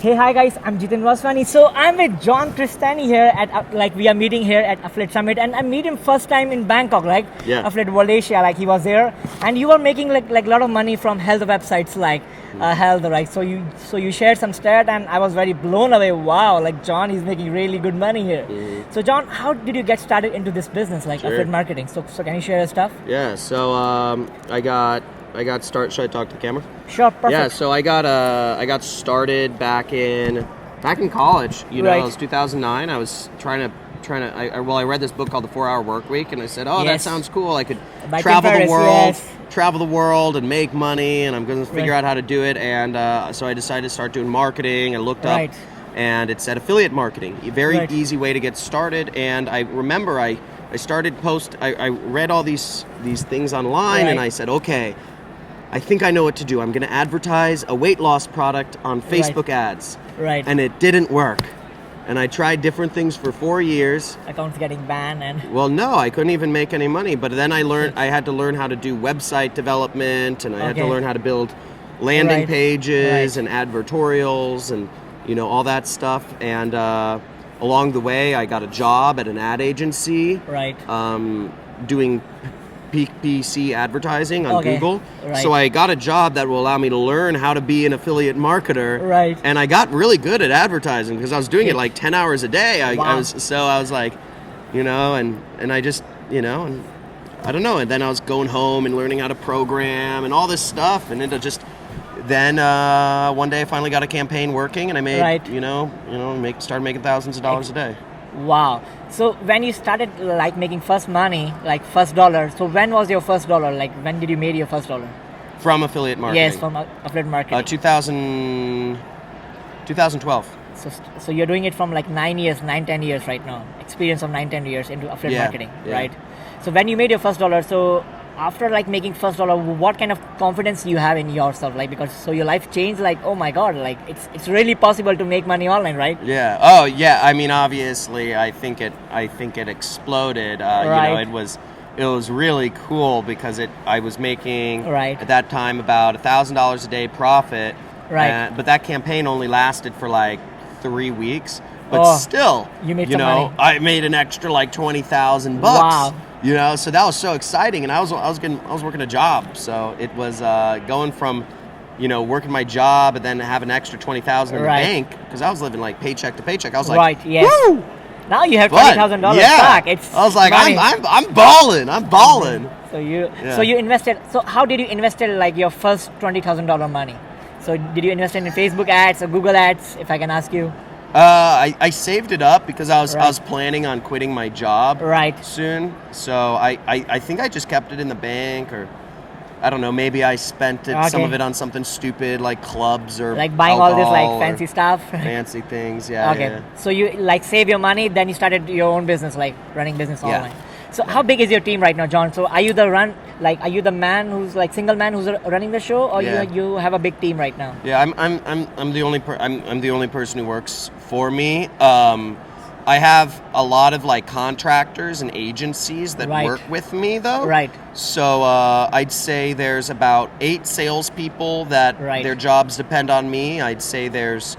Hey, hi guys, I'm Jitendra Vaswani. So I'm with John Crestani here at we are meeting here at Affiliate Summit, and I meet him first time in Bangkok, Affiliate World Asia, he was there, and you were making like a lot of money from health websites health, right? So you shared some stat, and I was very blown away. Wow, John, he's making really good money here. Mm-hmm. So John, how did you get started into this business, affiliate marketing? So can you share your stuff? Yeah. So I got started. Should I talk to the camera? Sure, perfect. Yeah, so I got started back in college. You know, right. It was 2009. I was trying to. I read this book called The 4 Hour Work Week, and I said, yes. That sounds cool. I could By travel Paris, the world, yes. travel the world, and make money, and I'm going to figure right. out how to do it. And so I decided to start doing marketing. I looked right. up, and it said affiliate marketing, a very right. easy way to get started. And I remember I started I read all these things online, right. and I said, okay, I think I know what to do. I'm going to advertise a weight loss product on Facebook right. ads. Right. And it didn't work. And I tried different things for 4 years. Accounts getting banned and... Well, no, I couldn't even make any money. But then I had to learn how to do website development, and I had to learn how to build landing right. pages right. and advertorials and, all that stuff. And along the way, I got a job at an ad agency. Right. Doing PPC advertising on Google. Right. So I got a job that will allow me to learn how to be an affiliate marketer. Right. And I got really good at advertising because I was doing it like 10 hours a day. I was like, and I just, and I don't know. And then I was going home and learning how to program and all this stuff. And then one day I finally got a campaign working, and I made, right. started making thousands of dollars a day. Wow. So when you started making first money, first dollar, so when was your first dollar? When did you make your first dollar? From affiliate marketing. Yes, from affiliate marketing. 2012. So you're doing it from 10 years right now. Experience of 9-10 years into affiliate marketing, right? So when you made your first dollar, so after making first dollar, what kind of confidence do you have in yourself? Because your life changed, oh my God, it's really possible to make money online, right? Yeah. Oh yeah. I mean, obviously, I think it exploded. Right. It was really cool because I was making right. at that time about $1,000 a day profit. Right. But that campaign only lasted for 3 weeks. But still, you made some money. I made an extra $20,000. Wow. So that was so exciting, and I was working a job, so it was going from, working my job and then have an extra $20,000 in the bank, because I was living paycheck to paycheck. I was like, right, yes. Woo! Now you have $20,000 back. I was like, I'm balling. So you invested. So how did you invest your first $20,000 money? So did you invest in Facebook ads or Google ads, if I can ask you? I saved it up because I was planning on quitting my job soon. So I think I just kept it in the bank, or I don't know, maybe I spent some of it on something stupid like clubs or buying all this fancy stuff. Fancy things, yeah. Okay. Yeah. So you save your money, then you started your own business, running business online. So how big is your team right now, John? So are you the man who's single man who's running the show, or you have a big team right now? Yeah, I'm the only I'm the only person who works for me. I have a lot of contractors and agencies that work with me though. Right. So I'd say there's about 8 salespeople that their jobs depend on me. I'd say there's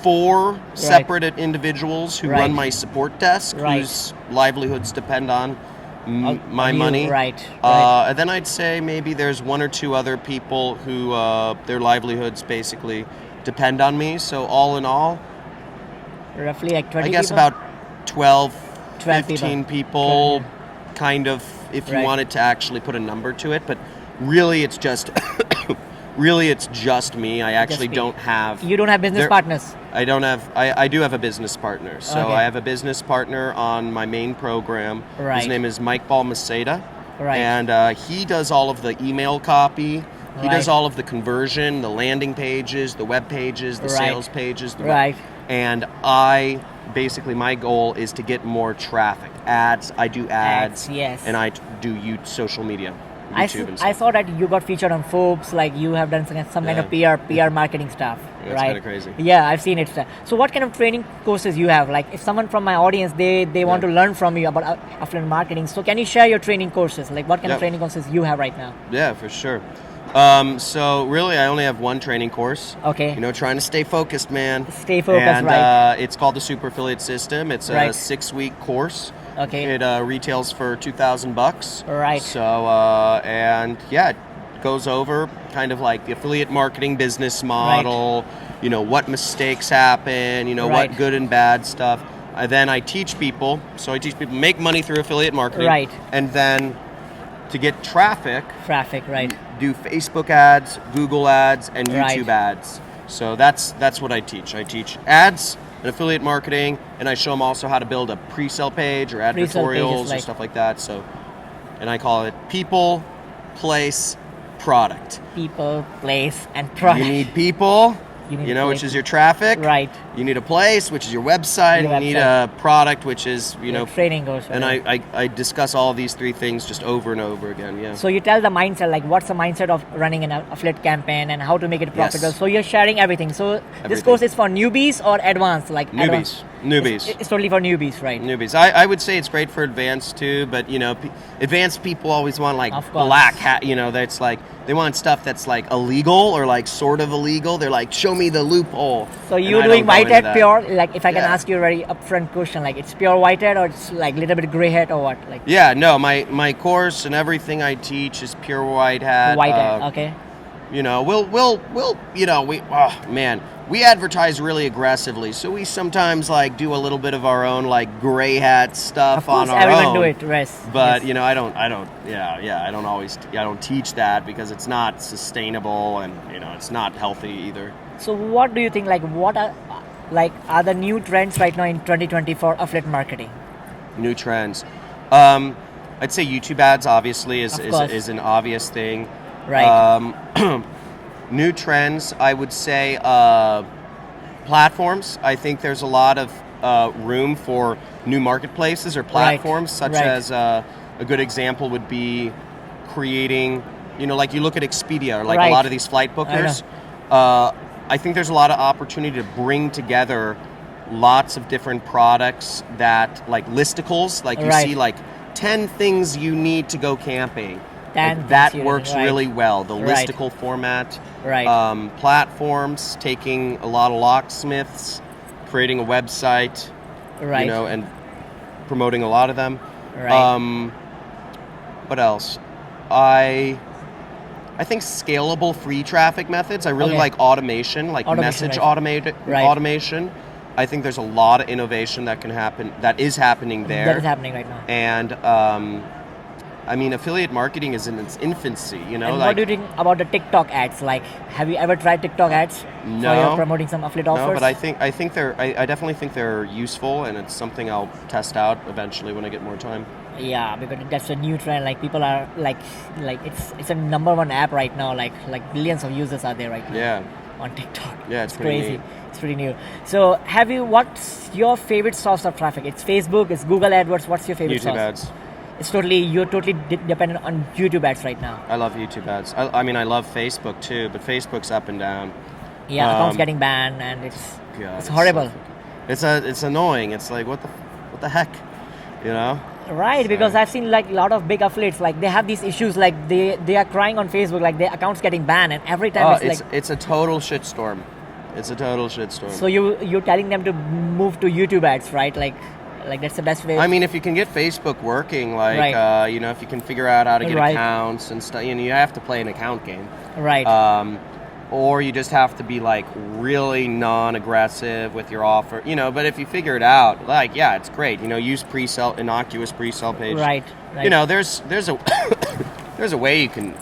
4 separate individuals who run my support desk, whose livelihoods depend on my money. Right. And then I'd say maybe there's 1 or 2 other people who their livelihoods basically depend on me. So all in all, roughly 20 I guess people? about 12 15 people, kind of, if you wanted to actually put a number to it. But really it's just me. I actually don't have... You don't have business partners? I don't have... I do have a business partner. So I have a business partner on my main program. Right. His name is Mike Balmaceda. Right. And he does all of the email copy. He does all of the conversion, the landing pages, the web pages, the sales pages. And basically my goal is to get more traffic. Ads. I do ads. Yes. And I do social media. I saw that you got featured on Forbes, you have done some kind of PR marketing stuff, right? It's kind of crazy. Yeah, I've seen it. So what kind of training courses you have? If someone from my audience, they want to learn from you about affiliate marketing, so can you share your training courses? What kind of training courses you have right now? Yeah, for sure. So really, I only have one training course. Okay. You know, trying to stay focused, man. Stay focused, and, right. It's called the Super Affiliate System. It's a 6-week course. Okay. It retails for $2,000. Right. So, and yeah, it goes over kind of like the affiliate marketing business model, you know, what mistakes happen, you know, what good and bad stuff. Then I teach people. So I teach people make money through affiliate marketing. Right. And then to get traffic, right. do Facebook ads, Google ads, and YouTube ads. So that's what I teach. I teach ads and affiliate marketing, and I show them also how to build a pre-sale page or advertorials or stuff like that. So, and I call it people, place, product. People, place, and product. You need people. You know, which is your traffic. Right. You need a place, which is your website. You need a product, which is, you know, training goes. And I discuss all of these three things just over and over again. Yeah. So you tell the mindset, like what's the mindset of running an affiliate campaign and how to make it profitable. Yes. So you're sharing everything. So this course is for newbies or advanced, like newbies. Advanced? Newbies. It's totally for newbies, right? Newbies. I would say it's great for advanced too, but you know, advanced people always want like black hat. You know, that's like they want stuff that's like illegal or like sort of illegal. They're like, show me the loophole. So you're doing white hat pure. Like if I can ask you a very upfront question, like it's pure white hat or it's like a little bit gray hat or what? Like yeah, no, my course and everything I teach is pure white hat. White hat, okay. You know, we'll you know, we advertise really aggressively, so we sometimes like do a little bit of our own like gray hat stuff on our own. Everyone do it, yes. But you know, I don't teach that because it's not sustainable and you know it's not healthy either. So what do you think? Like what are the new trends right now in 2020 for affiliate marketing? New trends, I'd say YouTube ads obviously is an obvious thing. Right. New trends, I would say platforms. I think there's a lot of room for new marketplaces or platforms, such as a good example would be creating, you know, like you look at Expedia or like a lot of these flight bookers. I think there's a lot of opportunity to bring together lots of different products that, like listicles, like you see like 10 things you need to go camping. Like that works really well. The listicle format, platforms, taking a lot of locksmiths, creating a website, you know, and promoting a lot of them. What else? I think scalable free traffic methods. I really like automation, like message automation. I think there's a lot of innovation that can happen. That is happening there. That is happening right now. And I mean, affiliate marketing is in its infancy, you know. And what do you think about the TikTok ads? Like, have you ever tried TikTok ads? No. For promoting some affiliate offers? No, but I definitely think they're useful, and it's something I'll test out eventually when I get more time. Yeah, because that's a new trend. Like people are like it's a number one app right now. Like billions of users are there right now. Yeah. On TikTok. Yeah, it's crazy. Neat. It's pretty new. So, what's your favorite source of traffic? It's Facebook. It's Google AdWords. What's your favorite source? YouTube ads. You're totally dependent on YouTube ads right now. I love YouTube ads. I mean, I love Facebook too, but Facebook's up and down. Yeah, accounts getting banned, and it's horrible. It's annoying. It's like what the heck, you know? Right, because I've seen like a lot of big affiliates, like they have these issues, like they are crying on Facebook, like their accounts getting banned, and every time it's a total shitstorm. It's a total shitstorm. So you're telling them to move to YouTube ads, right? Like that's the best way. I mean, if you can get Facebook working, like you know, if you can figure out how to get accounts and stuff, you know, you have to play an account game, right? Or you just have to be like really non-aggressive with your offer, you know. But if you figure it out, like it's great, you know. Use innocuous pre-sale page, right? You know, there's a there's a way you can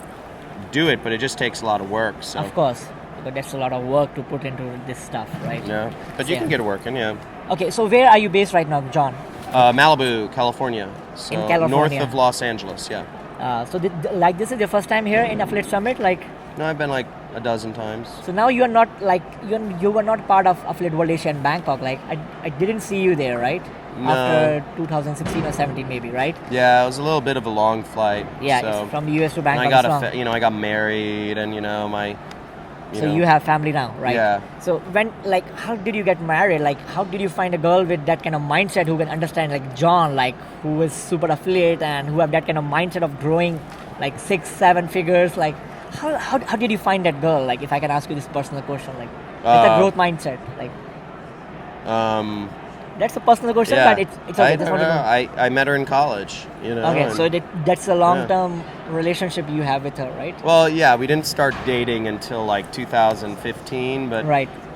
do it, but it just takes a lot of work. So of course, but that's a lot of work to put into this stuff, right? Yeah, but you can get it working, yeah. Okay, so where are you based right now, John? Malibu, California. So in California. North of Los Angeles, yeah. So this is your first time here in Affiliate Summit, like? No, I've been like a dozen times. So now you are not like you were not part of Affiliate World Asia in Bangkok. Like I didn't see you there, right? No. After 2016 or 17, maybe, right? Yeah, it was a little bit of a long flight. Yeah, so. it's from the US to Bangkok. I got married, and you know you have family now, right? Yeah. So how did you get married? Like, how did you find a girl with that kind of mindset who can understand, like John, like who is super affiliate and who have that kind of mindset of growing like 6-7 figures? Like, How did you find that girl? Like, if I can ask you this personal question, like, with the growth mindset, like. That's a personal question, but it's okay. I met her in college, you know. Okay, so that's a long-term relationship you have with her, right? Well, yeah, we didn't start dating until like 2015, but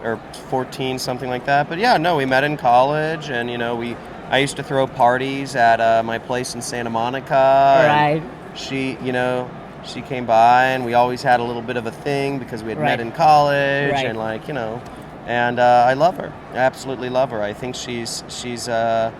or 14, something like that. But yeah, no, we met in college, and you know, I used to throw parties at my place in Santa Monica. Right. She, you know, she came by, and we always had a little bit of a thing because we had met in college, and like, you know. And I love her. I absolutely love her. I think she has a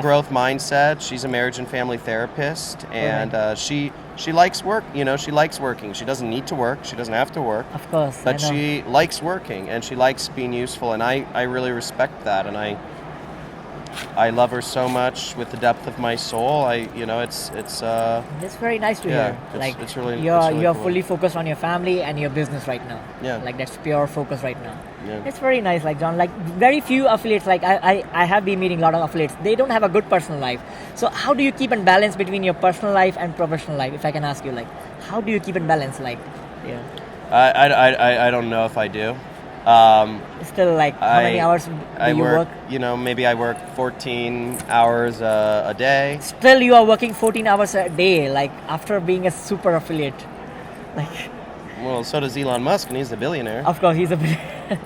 growth mindset. She's a marriage and family therapist, and she likes work. You know, she likes working. She doesn't need to work. She doesn't have to work. Of course. But she likes working, and she likes being useful. And I really respect that. And I love her so much with the depth of my soul. It's That's very nice to hear. Like, it's really you're cool. fully focused on your family and your business right now. Yeah. Like, that's pure focus right now. Yeah. It's very nice, like, John. Like, very few affiliates, like I have been meeting a lot of affiliates. They don't have a good personal life. So how do you keep in balance between your personal life and professional life? If I can ask you, like, how do you keep in balance? Like, I don't know if I do. Still, like, how many hours do you work? You know, maybe I work 14 hours a day. Still, you are working 14 hours a day, like, after being a super affiliate. Like, well, so does Elon Musk, and he's a billionaire. Of course, he's a billionaire.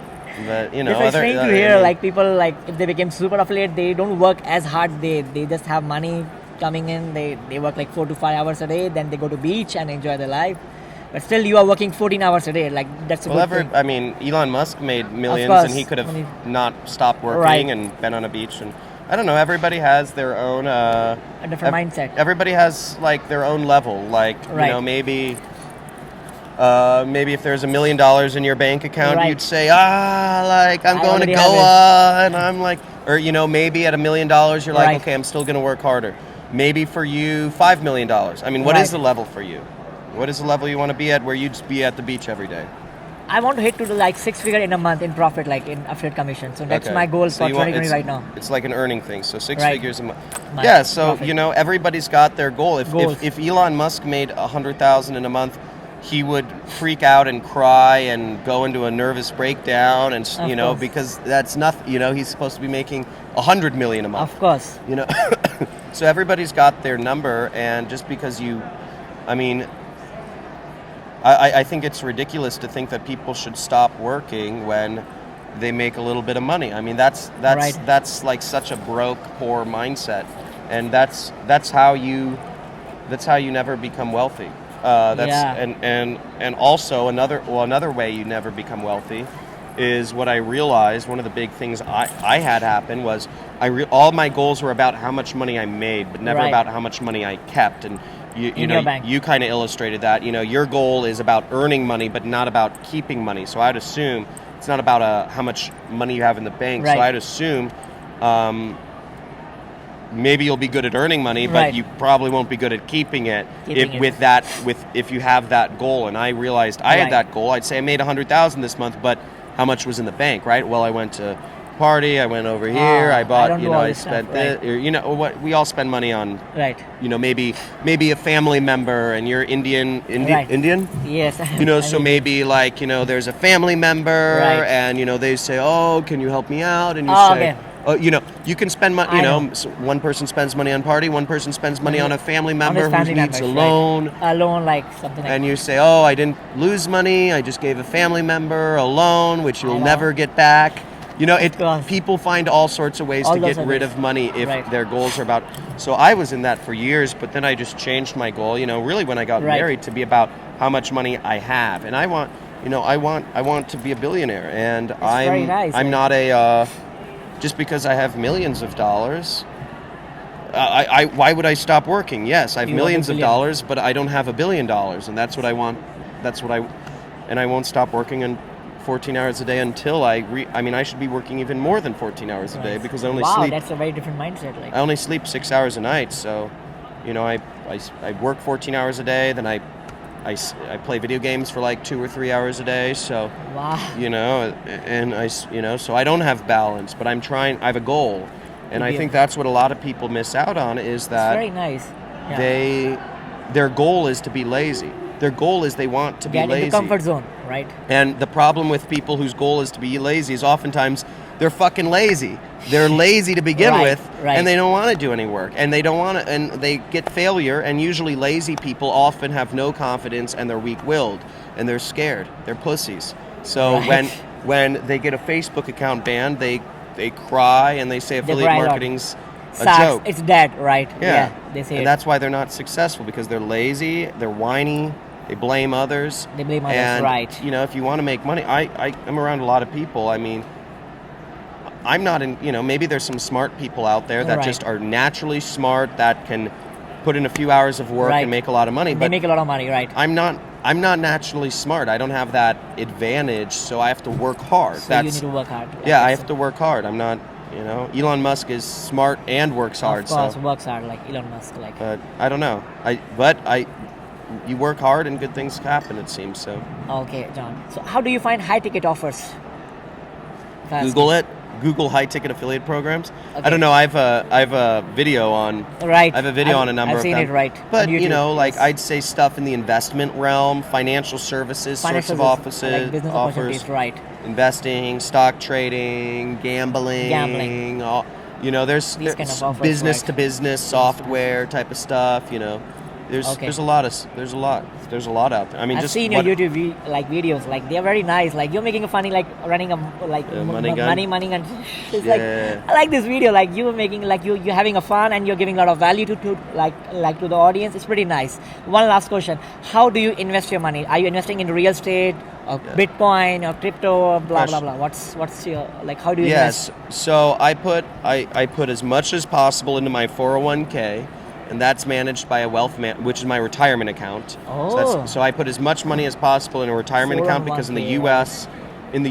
But, you know, it's strange to hear, like, people, like, if they became super affiliate, they don't work as hard. They just have money coming in. They work like 4 to 5 hours a day. Then they go to beach and enjoy their life. But still, you are working 14 hours a day. Like, that's a good thing. I mean, Elon Musk made millions, and he could have not stopped working and been on a beach. And I don't know. Everybody has their own a different mindset. Everybody has like their own level. Like, you know, maybe if there's $1 million in your bank account, you'd say, like, I'm going to Goa, and I'm like, or you know, maybe at $1 million, you're like, okay, I'm still going to work harder. Maybe for you, $5 million. I mean, what is the level for you? What is the level you want to be at where you'd just be at the beach every day? I want to hit to the, like, 6 figure in a month in profit, like in affiliate commission. So that's my goal for 2020 right now. It's like an earning thing. So 6 figures a month. Yeah. So profit. You know, everybody's got their goal. If Elon Musk made $100,000 in a month, he would freak out and cry and go into a nervous breakdown, and you know, because that's nothing. You know, he's supposed to be making $100 million a month. Of course. You know, so everybody's got their number, and just because I mean. I think it's ridiculous to think that people should stop working when they make a little bit of money. I mean, that's like such a broke, poor mindset, and that's how you never become wealthy. And also another way you never become wealthy is what I realized. One of the big things I had happen was all my goals were about how much money I made, but never about how much money I kept. And you know, you kind of illustrated that. You know, your goal is about earning money, but not about keeping money. So I'd assume it's not about how much money you have in the bank. So I'd assume maybe you'll be good at earning money, but you probably won't be good at keeping it. If you have that goal. And I realized I had that goal. I'd say I made $100,000 this month, but how much was in the bank? Right. Well, I went to party, I went over here, I bought, I spent this, or, you know, what we all spend money on, you know, maybe a family member, and you're Indian? Yes. You know, so maybe like, you know, there's a family member, and, you know, they say, oh, can you help me out? And you say, oh, you know, you can spend money, you know, so one person spends money on party, one person spends money on a family member who needs a loan. A loan, like something like and you say, oh, I didn't lose money, I just gave a family member a loan, which you'll never get back. You know, people find all sorts of ways to get rid of money if their goals are about. So I was in that for years, but then I just changed my goal. You know, really when I got married, to be about how much money I have, and I want to be a billionaire, and I'm not a just because I have millions of dollars. Why would I stop working? Yes, I have millions of dollars, but I don't have $1 billion, and that's what I want. And I won't stop working and 14 hours a day until I should be working even more than 14 hours a day, because I only sleep. Wow, that's a very different mindset. Like, I only sleep 6 hours a night, so, you know, I work 14 hours a day, then I play video games for like 2 or 3 hours a day, so, you know, and so I don't have balance, but I'm trying. I have a goal, and I think that's what a lot of people miss out on, is that very nice. Their goal is to be lazy. their goal is they want to be Get lazy. in the comfort zone, right? And the problem with people whose goal is to be lazy is oftentimes they're fucking lazy. They're lazy to begin with, and they don't want to do any work, and they don't want to, and they get failure. And usually, lazy people often have no confidence, and they're weak-willed, and they're scared. They're pussies. So when they get a Facebook account banned, they cry and they say affiliate marketing's a joke. It's dead, right? Yeah, they say and that's why they're not successful, because they're lazy, they're whiny, they blame others. And, right. You know, if you want to make money, I'm around a lot of people. I mean, I'm not in, you know, maybe there's some smart people out there that just are naturally smart, that can put in a few hours of work and make a lot of money. They make a lot of money, right? I'm not naturally smart. I don't have that advantage, so I have to work hard. So you need to work hard. Yeah, I have to work hard. I'm not, you know, Elon Musk is smart and works hard. Of course, works hard like Elon Musk. Like. But I don't know. You work hard and good things happen, it seems. So. Okay, John. So how do you find high ticket offers? Google it. Google high ticket affiliate programs. Okay. I don't know. I have a video on. Right. I have a video on a number of them. I've seen it. Right. But you know, like I'd say stuff in the investment realm, financial services, sorts of offices, like business opportunities, right? Investing, stock trading, gambling. All, you know, there's kind of offers, business to business software type of stuff. You know. There's a lot out there. I mean, I've seen your YouTube videos, like they're very nice. Like you're making a funny, like running a money gun. It's like I like this video. Like you were making, like you're having a fun and you're giving a lot of value to the audience. It's pretty nice. One last question: how do you invest your money? Are you investing in real estate, or Bitcoin, or crypto, or blah blah blah? What's your like? How do you invest? Yes. So I put as much as possible into my 401k. And that's managed by a which is my retirement account. Oh. So I put as much money as possible in a retirement account, because in the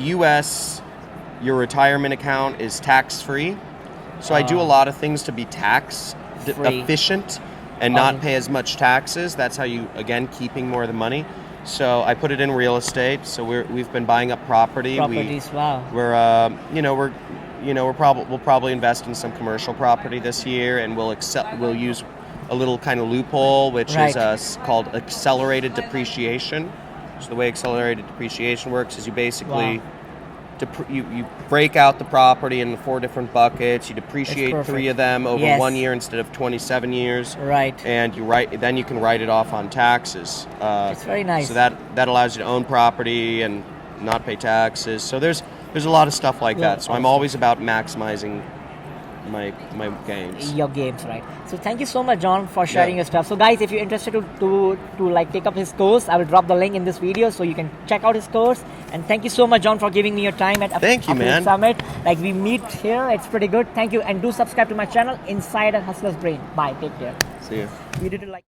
US, your retirement account is tax free. So I do a lot of things to be tax efficient and not pay as much taxes. That's how you, again, keeping more of the money. So I put it in real estate. So we've been buying up property. Wow. We'll probably invest in some commercial property this year, and we'll use a little kind of loophole, which is called accelerated depreciation. So the way accelerated depreciation works is you basically you break out the property in 4 different buckets. You depreciate 3 of them over 1 year instead of 27 years. Right. And then you can write it off on taxes. It's very nice. So that allows you to own property and not pay taxes. So there's a lot of stuff like that. So I'm always about maximizing my gains. Your games, right? So thank you so much, John, for sharing your stuff. So guys, if you're interested to like take up his course, I will drop the link in this video so you can check out his course. And thank you so much, John, for giving me your time at Affiliate Summit. Like we meet here, it's pretty good. Thank you, and do subscribe to my channel, Inside a Hustler's Brain. Bye. Take care. See you. We did it like.